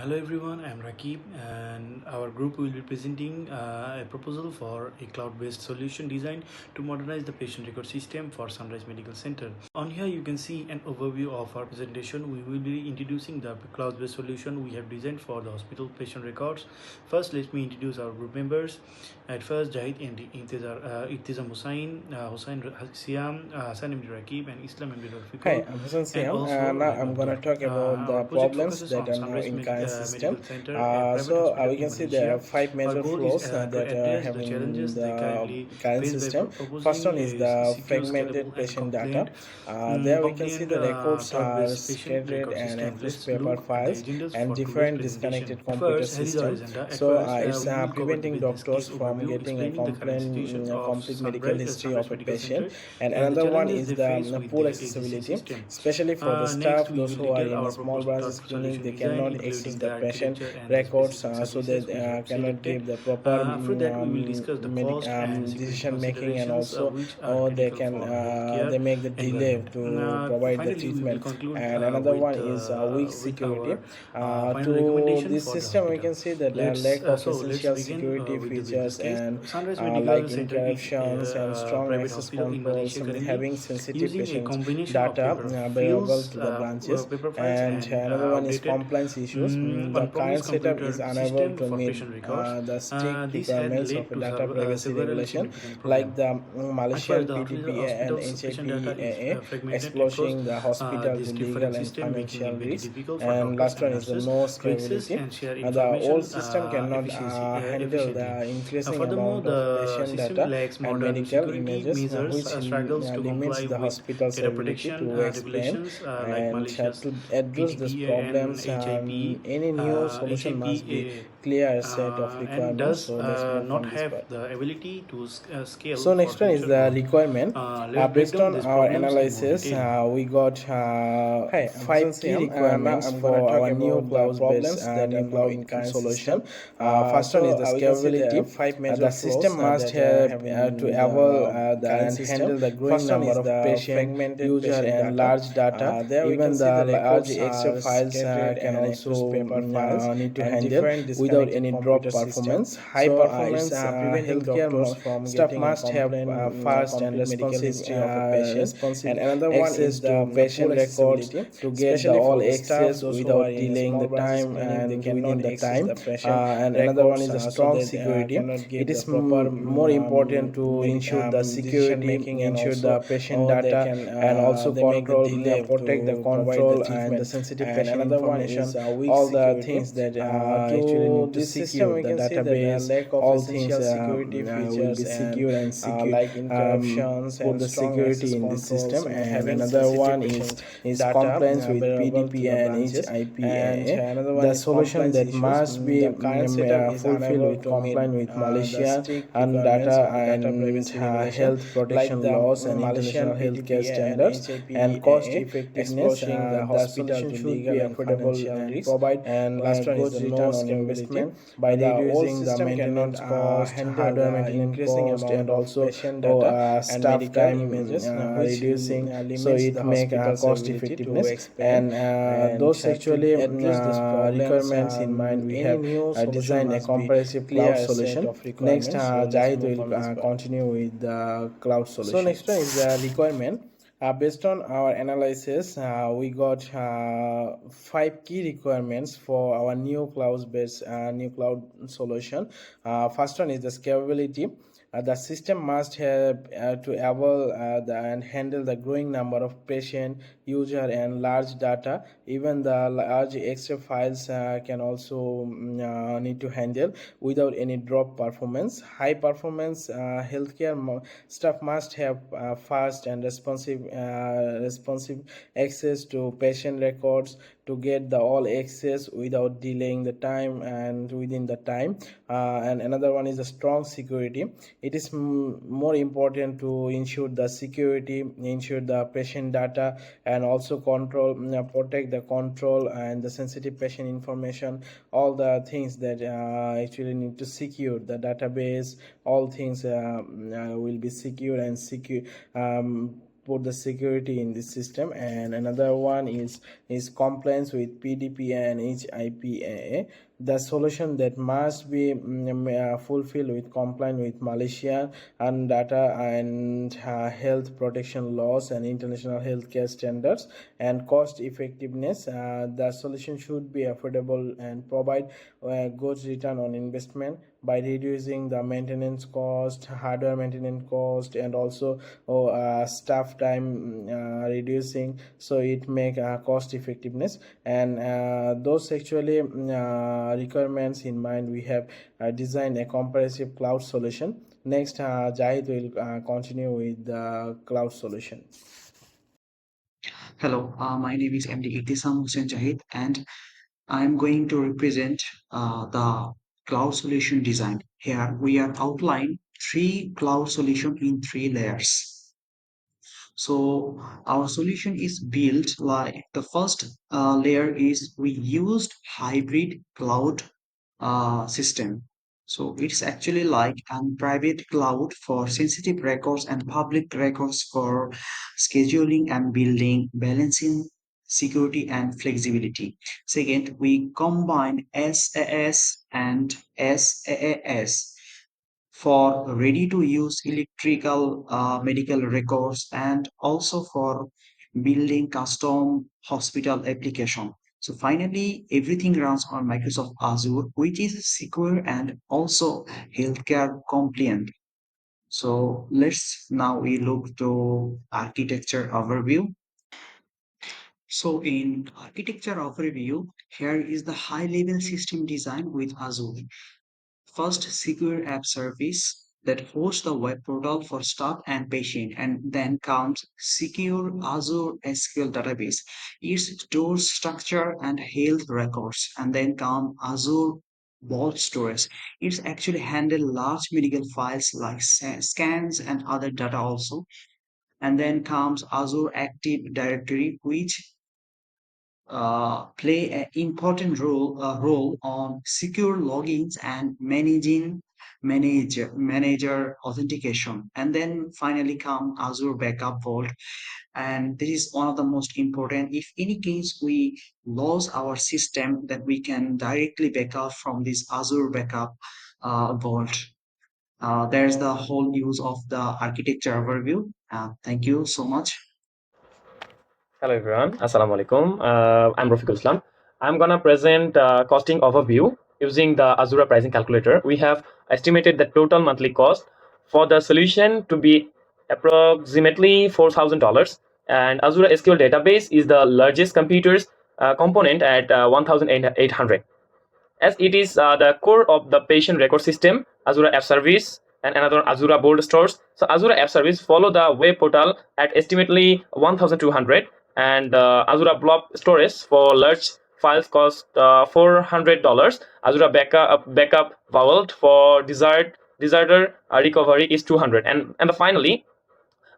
Hello everyone, I am Rakib and our group will be presenting a proposal for a cloud-based solution designed to modernize the patient record system for Sunrise Medical Center. On here you can see an overview of our presentation. We will be introducing the cloud-based solution we have designed for the hospital patient records. First, let me introduce our group members. At first, Jahid and Intizam Hussain, Hussain Siam, Hassan Md Rakib and Islam Md Rafiqul. Hi, I'm Hassan Siam. Now I'm going to talk about the problems that are now in current system. We can see there are five major flaws that are having the current system. First one is the fragmented patient data. There we can see the records are scattered and enclosed paper files and different disconnected computer systems. It's preventing doctors from getting a complete medical history of a patient. And another one is the poor accessibility, especially for the staff, those who are in small branches clinic, they cannot access the patient records, so they cannot give the proper decision making, and also they make the delay to provide the treatment. And another one is weak security. To this system, we can see that the lack of essential security features and like interruptions and strong access controls, having sensitive patient data available to the branches. And another one is compliance issues. The current setup is unable to meet the strict requirements of data privacy regulation, like the Malaysian PTPA and HAPAA, exposing the hospital to legal and financial risks. And last one is the no scalability. The old system cannot handle the increasing amount of patient data and medical images, which limits the hospital's ability to explain. And to address these problems, any new solution must be clear set of requirements. So let's move on this part. The ability to scale. So next one is the requirement. Based on our analysis, we got five key requirements for our new cloud-based new cloud solution. First one is the scalability. The system must have to able and handle the growing number of patient, user, and large data. Even the large Excel files can also need to handle without any drop performance. High performance healthcare staff must have fast and responsive and another one is the patient records to get the all access without delaying the time and within the time. And another one is the strong security. It is more important to ensure the security, ensure the patient data, and also control, protect the control and the sensitive patient information. All the things that actually need to secure the database, all things will be secure and secure, like interruptions put the security in the system. And another one is compliance with PDP and HIPAA. The solution that must be fulfilled with compliance with Malaysia and data and health protection laws and international healthcare standards, and cost effectiveness. The hospital should be affordable and provide and last one is the return on investment by reducing the maintenance cost, hardware maintenance cost, and also staff time reducing, so it make cost effectiveness. And those actually requirements in mind, we have designed a comprehensive cloud solution. Next, Jahid will continue with the cloud solution. So next one is the requirement. Based on our analysis, we got five key requirements for our new cloud-based new cloud solution. First one is the scalability. The system must have to able and handle the growing number of patient, user, and large data. Even the large extra files can also need to handle without any drop performance. High performance healthcare staff must have fast and responsive access to patient records to get the all access without delaying the time and within the time. And another one is a strong security. It is more important to ensure the security, ensure the patient data, and also control, protect the control and the sensitive patient information. All the things that actually need to secure the database. All things will be secure and secure. put the security in this system. And another one is compliance with PDP and HIPAA, the solution that must be fulfilled with compliance with Malaysia and data and health protection laws and international healthcare standards. And cost effectiveness, the solution should be affordable and provide good return on investment by reducing the maintenance cost, hardware maintenance cost, and also staff time reducing, so it make cost effectiveness. And those actually requirements in mind, we have designed a comprehensive cloud solution. Next, Jahid will continue with the cloud solution. Hello, my name is MD Itisam Hussain Jahid, and I'm going to represent the cloud solution design. Here we are outlined three cloud solution in three layers. So our solution is built like the first layer is we used hybrid cloud system. So it's actually like a private cloud for sensitive records and public records for scheduling and building, balancing security and flexibility. Second, we combine SAS and SaaS for ready to use electrical medical records and also for building custom hospital application. So finally, everything runs on Microsoft Azure, which is secure and also healthcare compliant. So let's now we look to architecture overview. So in architecture overview, here is the high level system design with Azure. First, secure app service that hosts the web portal for staff and patient, and then comes secure Azure SQL database. It stores structure and health records, and then comes Azure Vault Storage. It's actually handle large medical files like scans and other data also. And then comes Azure Active Directory, which play an important role on secure logins and managing manager authentication. And then finally come Azure Backup Vault, and this is one of the most important. If any case we lose our system, that we can directly backup from this Azure Backup Vault. There's the whole use of the architecture overview. Thank you so much. Hello everyone, Assalamu alaikum. I'm Rafiqul Islam. I'm gonna present costing overview using the Azure pricing calculator. We have estimated the total monthly cost for the solution to be approximately $4,000, and Azure SQL database is the largest computers component at 1,800, as it is the core of the patient record system, Azure App Service, and another Azure Board Stores. So Azure App Service follow the web portal at estimately 1,200, and Azure Blob Storage for large files cost $400. Azure Backup Vault for disaster recovery is 200, and finally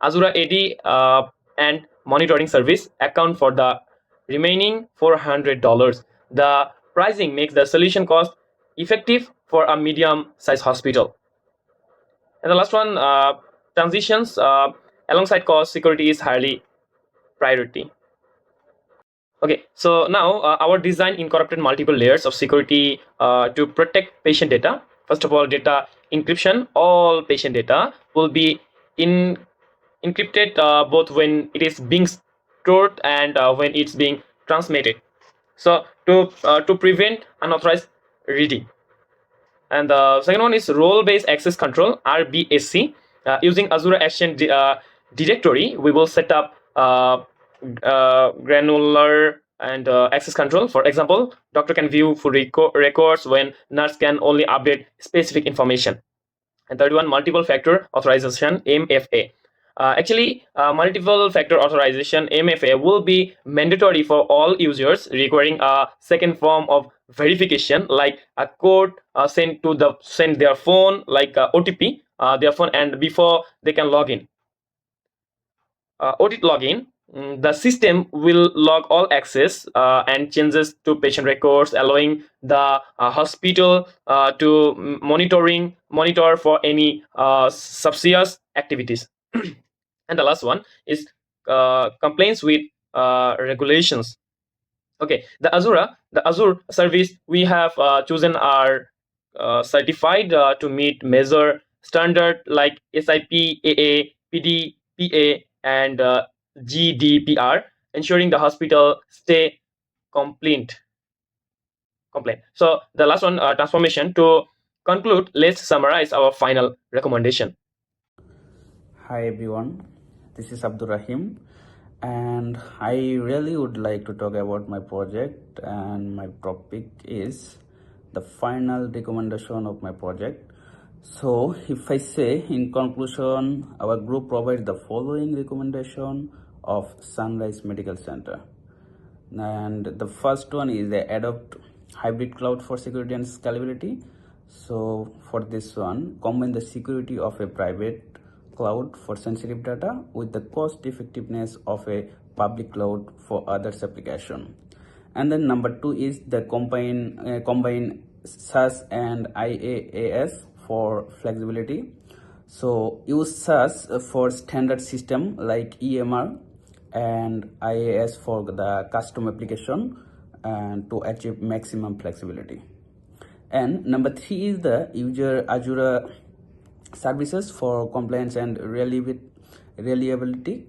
Azure AD and monitoring service account for the remaining $400. The pricing makes the solution cost effective for a medium-sized hospital. And the last one, transitions alongside cost, security is highly priority. Okay, so now our design incorporated multiple layers of security to protect patient data. First of all, data encryption. All patient data will be encrypted both when it is being stored and when it's being transmitted. So to prevent unauthorized reading. And the second one is role-based access control, RBAC. Using Azure Action Directory, we will set up granular and access control. For example, doctor can view full records when nurse can only update specific information. And third one, multiple factor authorization, MFA. Multiple factor authorization, MFA, will be mandatory for all users, requiring a second form of verification, like a code sent their phone, like OTP, their phone, and before they can log in. Audit login, the system will log all access and changes to patient records, allowing the hospital to monitor for any suspicious activities. And the last one is complaints with regulations. Okay, the Azure service, we have chosen our certified to meet measure standard like SIP, AA, PDPA, and GDPR, ensuring the hospital stay compliant. So the last one, transformation. To conclude, let's summarize our final recommendation. Hi everyone, this is Abdur Rahim, and I really would like to talk about my project, and my topic is the final recommendation of my project. So, if I say in conclusion, our group provides the following recommendation of Sunrise Medical Center. And the first one is they adopt hybrid cloud for security and scalability. So for this one, combine the security of a private cloud for sensitive data with the cost effectiveness of a public cloud for others application. And then number two is the combine SaaS and IaaS for flexibility. So use SaaS for standard system like EMR and IaaS for the custom application and to achieve maximum flexibility. And number three is the user Azure services for compliance and reliability.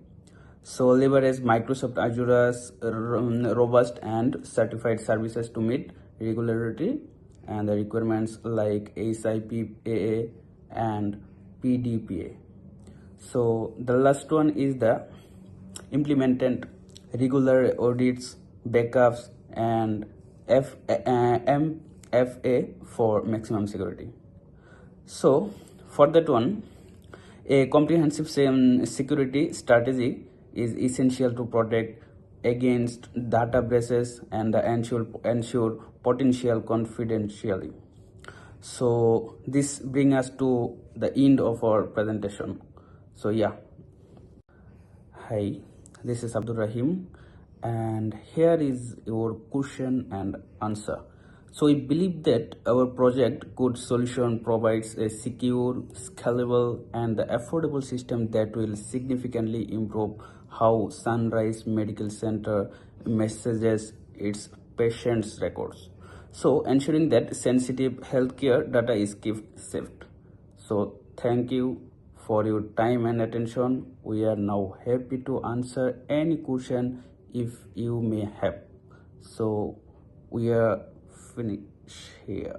So leverage Microsoft Azure's robust and certified services to meet regularity and the requirements like SIP, AA, and PDPA. So the last one is the implemented regular audits, backups, and MFA for maximum security. So for that one, a comprehensive security strategy is essential to protect against data breaches and ensure potential confidentiality. So this brings us to the end of our presentation. So yeah. Hi, this is Abdul Rahim, and here is your question and answer. So, we believe that our project Good Solution provides a secure, scalable, and affordable system that will significantly improve how Sunrise Medical Center messages its patients' records. So, ensuring that sensitive healthcare data is kept safe. So, thank you for your time and attention. We are now happy to answer any question if you may have. So we are finished here.